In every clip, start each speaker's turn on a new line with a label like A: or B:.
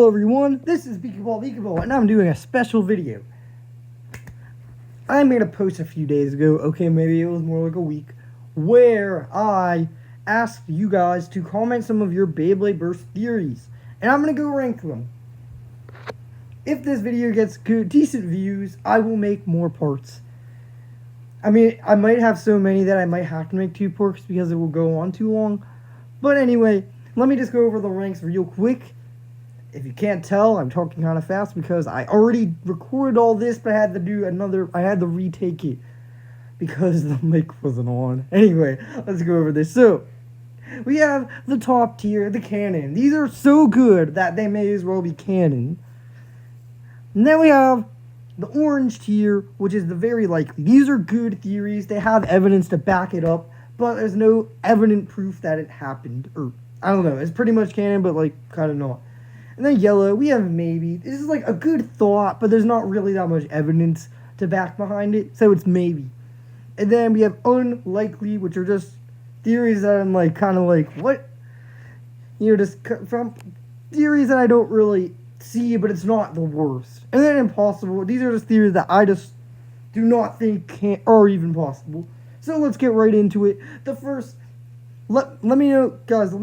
A: Hello everyone, this is Beakaball, and I'm doing a special video. I made a post a few days ago, okay, maybe it was more like a week, where I asked you guys to comment some of your Beyblade Burst theories, and I'm going to go rank them. If this video gets decent views, I will make more parts. I mean, I might have so many that I might have to make 2 parts because it will go on too long. But anyway, let me just go over the ranks real quick. If you can't tell, I'm talking kind of fast because I already recorded all this, but I had to retake it because the mic wasn't on. Anyway, let's go over this. So, we have the top tier, the canon. These are so good that they may as well be canon. And then we have the orange tier, which is the very likely. These are good theories. They have evidence to back it up, but there's no evident proof that it happened. Or, I don't know. It's pretty much canon, but, like, kind of not. And then yellow, we have maybe. This is like a good thought, but there's not really that much evidence to back behind it, so it's maybe. And then we have unlikely, which are just theories that I'm like, kind of like, what? You know, just from theories that I don't really see, but it's not the worst. And then impossible, these are just theories that I just do not think are even possible. So let's get right into it. The first, let me know, guys, let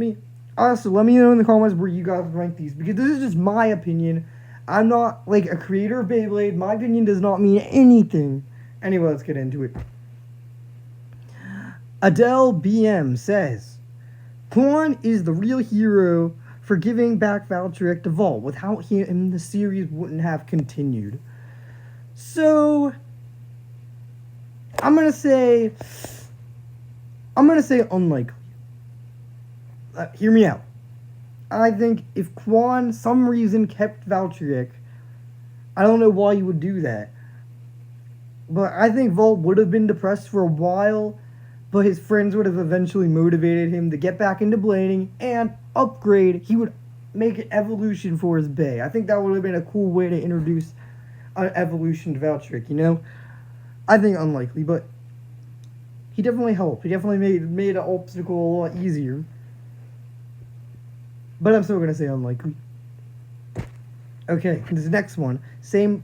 A: me know in the comments where you guys rank these, because this is just my opinion. I'm not, like, a creator of Beyblade. My opinion does not mean anything. Anyway, let's get into it. Adele BM says, Quan is the real hero for giving back Valtryek to Valt. Without him, the series wouldn't have continued. So, I'm gonna say unlikely. Hear me out. I think if Quan, some reason, kept Valtryek, I don't know why you would do that. But I think Valt would have been depressed for a while, but his friends would have eventually motivated him to get back into blading and upgrade. He would make an evolution for his Bay. I think that would have been a cool way to introduce an evolution to Valtryek, you know? I think unlikely, but he definitely helped. He definitely made an obstacle a lot easier. But I'm still going to say unlikely. Okay, this next one,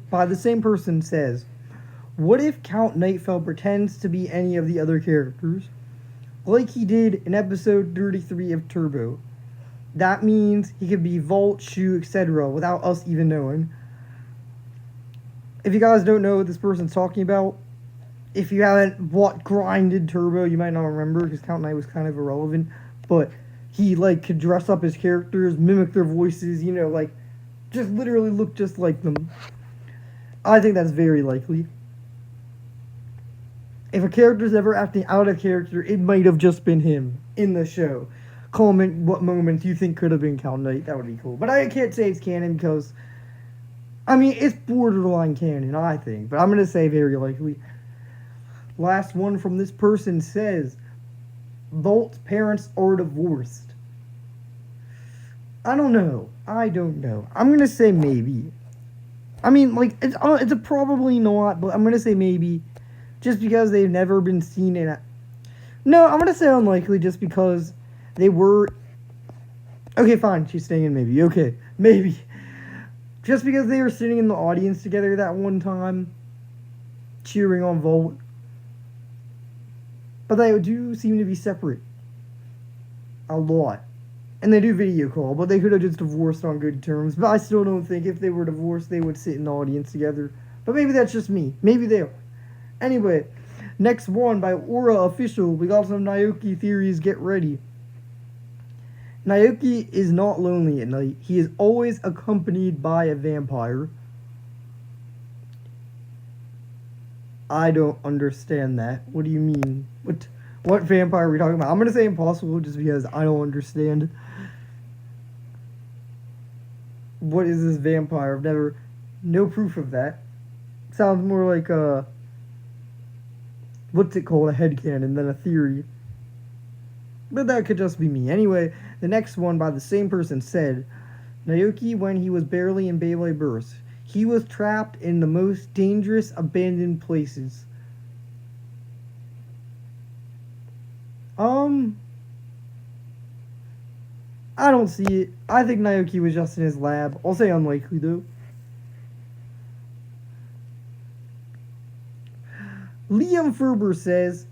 A: by the same person, says, what if Count Nightfell pretends to be any of the other characters, like he did in episode 33 of Turbo? That means he could be Valt, Shu, etc. without us even knowing. If you guys don't know what this person's talking about, if you haven't grinded Turbo, you might not remember, because Count Night was kind of irrelevant, but he, like, could dress up his characters, mimic their voices, you know, like, just literally look just like them. I think that's very likely. If a character's ever acting out of character, it might have just been him in the show. Comment what moments you think could have been Count Night. That would be cool. But I can't say it's canon because, I mean, it's borderline canon, I think. But I'm going to say very likely. Last one from this person says, Valt's parents are divorced. I don't know. I'm going to say maybe. I mean, like, it's a probably not, but I'm going to say maybe. Just because they've never been seen in a... No, I'm going to say unlikely just because they were... Okay, fine. She's staying in maybe. Okay, maybe. Just because they were sitting in the audience together that one time, cheering on Valt. But they do seem to be separate. A lot. And they do video call, but they could have just divorced on good terms. But I still don't think if they were divorced, they would sit in the audience together. But maybe that's just me. Maybe they are. Anyway, next one by Aura Official. We got some Naoki theories. Get ready. Naoki is not lonely at night. He is always accompanied by a vampire. I don't understand that. What do you mean? What vampire are we talking about? I'm going to say impossible just because I don't understand. What is this vampire? No proof of that. Sounds more like what's it called? A headcanon than a theory. But that could just be me. Anyway, the next one by the same person said, Naoki, when he was barely in Beyblade Burst, he was trapped in the most dangerous abandoned places. I don't see it. I think Naoki was just in his lab. I'll say unlikely, though. Liam Ferber says,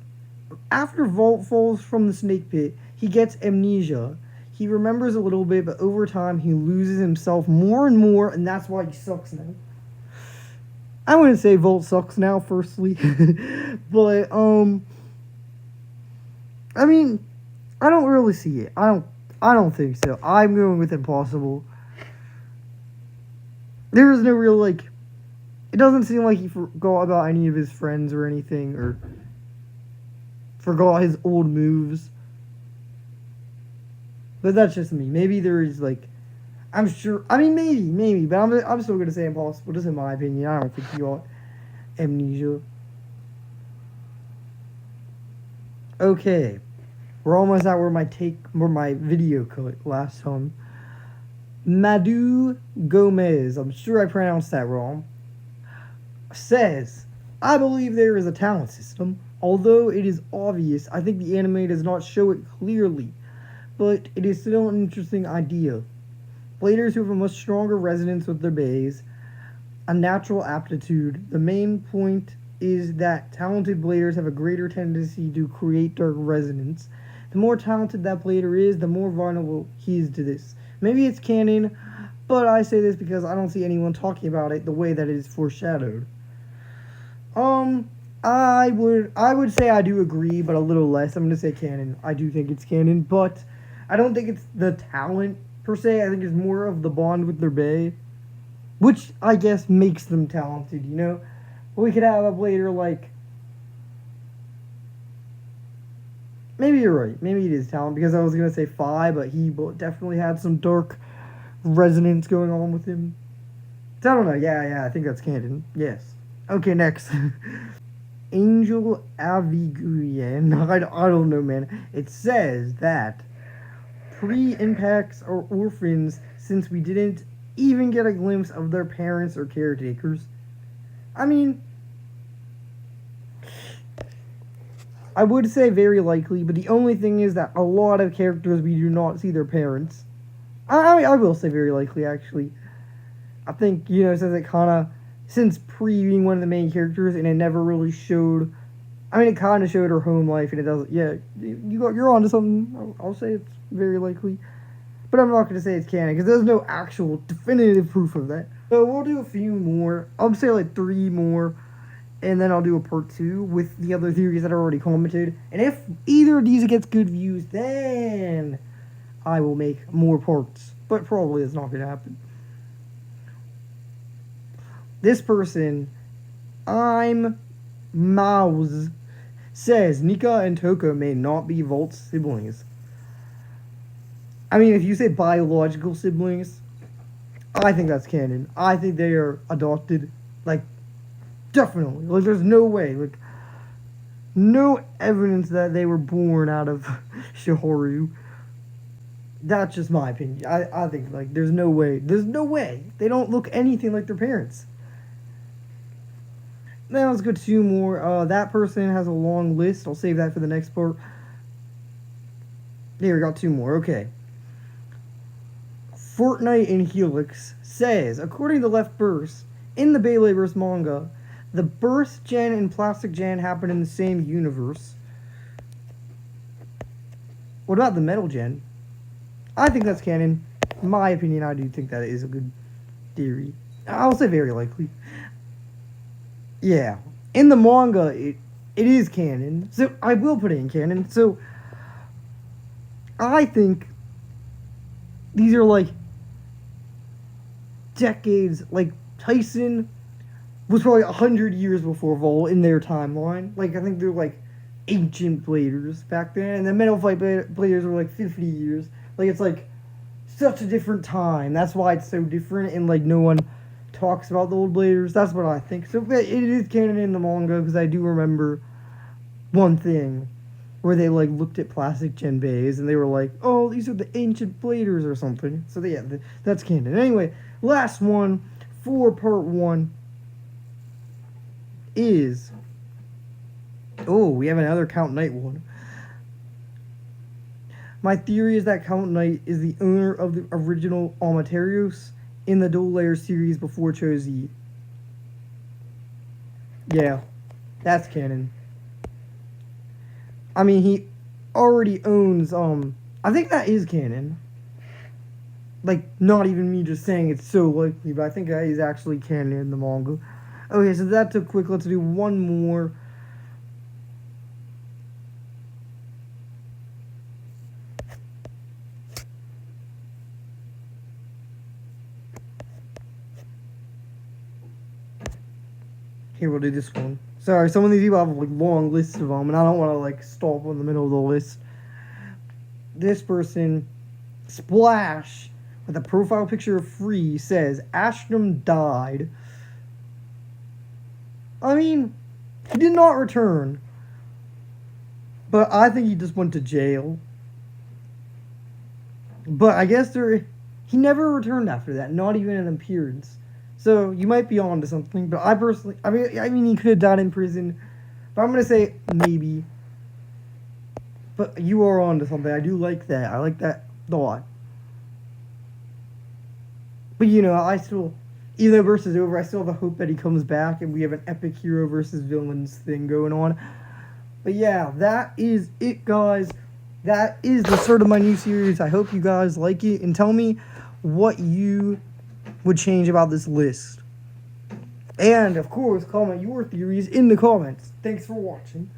A: after Valt falls from the snake pit, he gets amnesia. He remembers a little bit, but over time he loses himself more and more, and that's why he sucks now. I wouldn't say Valt sucks now, firstly. But, I mean, I don't really see it. I don't think so. I'm going with impossible. There is no real, like, it doesn't seem like he forgot about any of his friends or anything, or forgot his old moves. But that's just me. Maybe there is, like, I'm sure, I mean, maybe, but I'm still going to say impossible, just in my opinion. I don't think he got amnesia. Okay. We're almost at where my video cut last time. Madu Gomez, I'm sure I pronounced that wrong, says, I believe there is a talent system. Although it is obvious, I think the anime does not show it clearly, but it is still an interesting idea. Bladers who have a much stronger resonance with their bays, a natural aptitude. The main point is that talented bladers have a greater tendency to create dark resonance. The more talented that blader is, the more vulnerable he is to this. Maybe it's canon, but I say this because I don't see anyone talking about it the way that it is foreshadowed. I would say I do agree, but a little less. I'm gonna say canon. I do think it's canon, but I don't think it's the talent per se. I think it's more of the bond with their bae, which I guess makes them talented, you know? We could have a blader like, maybe you're right. Maybe it is talent, because I was going to say Phi, but he definitely had some dark resonance going on with him. So I don't know. Yeah, I think that's canon. Yes. Okay, next. Angel Aviguyen. I don't know, man. It says that pre-impacts are orphans since we didn't even get a glimpse of their parents or caretakers. I mean, I would say very likely, but the only thing is that a lot of characters we do not see their parents. I will say very likely, actually. I think, you know, since it kind of, since Pre being one of the main characters, and it never really showed, I mean, it kind of showed her home life, and it doesn't, yeah, you're onto something. I'll say it's very likely. But I'm not going to say it's canon, because there's no actual definitive proof of that. So we'll do a few more. I'll say like 3 more, and then I'll do a part 2 with the other theories that I already commented. And if either of these gets good views, then I will make more parts. But probably it's not going to happen. This person, I'm Mouse, says Nika and Toko may not be Valt's siblings. I mean, if you say biological siblings, I think that's canon. I think they are adopted. Like, definitely. Like, there's no way. Like, no evidence that they were born out of Shihoru. That's just my opinion. I think, like, there's no way. There's no way. They don't look anything like their parents. Now let's go 2 more. That person has a long list. I'll save that for the next part. There, we got 2 more. Okay. Fortnite in Helix says, according to Left Burst, in the Beybladeverse manga, the Birth Gen and Plastic Gen happen in the same universe. What about the Metal Gen? I think that's canon. In my opinion, I do think that is a good theory. I'll say very likely. Yeah. In the manga, it is canon. So I will put it in canon. So I think these are like decades. Like Tyson was probably 100 years before Vol in their timeline. Like I think they're like ancient bladers back then, and the Metal Fight bladers were like 50 years. Like it's like such a different time. That's why it's so different, and like no one talks about the old bladers. That's what I think. So it is canon in the manga, because I do remember one thing where they like looked at Plastic Gen bays and they were like, oh, these are the ancient bladers or something. So yeah, that's canon. Anyway, last one for part 1 is, oh, we have another Count Knight one. My theory is that Count Knight is the owner of the original Amaterios in the Dual Layer series before Chozi. Yeah, that's canon. I mean, he already owns, I think that is canon. Like, not even me just saying it's so likely, but I think that is actually canon in the manga. Okay, so that took quick. Let's do one more. Here, we'll do this one. Sorry, some of these people have like long lists of them, and I don't want to like stop in the middle of the list. This person, Splash, with a profile picture of Free, says Ashram died. I mean, he did not return, but I think he just went to jail. But I guess he never returned after that, not even an appearance. So you might be on to something, but I personally, I mean, he could have died in prison, but I'm gonna say maybe. But you are on to something. I do like that. I like that thought. But you know, I still, even though versus over, I still have a hope that he comes back and we have an epic hero versus villains thing going on. But yeah, that is it, guys. That is the start of my new series. I hope you guys like it, and tell me what you would change about this list. And, of course, comment your theories in the comments. Thanks for watching.